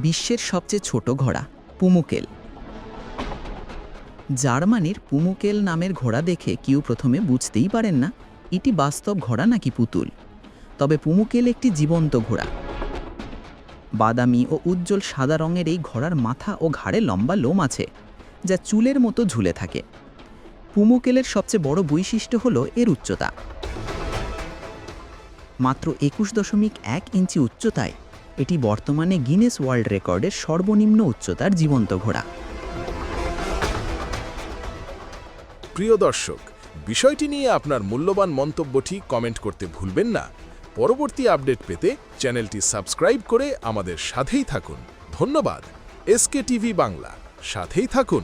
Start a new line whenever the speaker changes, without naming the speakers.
বিশ্বের সবচেয়ে ছোট ঘোড়া পুমুকেল। জার্মানির পুমুকেল নামের ঘোড়া দেখে কেউ প্রথমে বুঝতেই পারেন না এটি বাস্তব ঘোড়া নাকি পুতুল। তবে পুমুকেল একটি জীবন্ত ঘোড়া। বাদামি ও উজ্জ্বল সাদা রঙের এই ঘোড়ার মাথা ও ঘাড়ে লম্বা লোম আছে, যা চুলের মতো ঝুলে থাকে। পুমুকেলের সবচেয়ে বড় বৈশিষ্ট্য হল এর উচ্চতা। মাত্র ২১.১ ইঞ্চি উচ্চতায় এটি বর্তমানে গিনেস ওয়ার্ল্ড রেকর্ডের সর্বনিম্ন উচ্চতার জীবন্ত ঘোড়া।
প্রিয় দর্শক, বিষয়টি নিয়ে আপনার মূল্যবান মন্তব্যটি কমেন্ট করতে ভুলবেন না। পরবর্তী আপডেট পেতে চ্যানেলটি সাবস্ক্রাইব করে আমাদের সাথেই থাকুন। ধন্যবাদ। এসকে টিভি বাংলা, সাথেই থাকুন।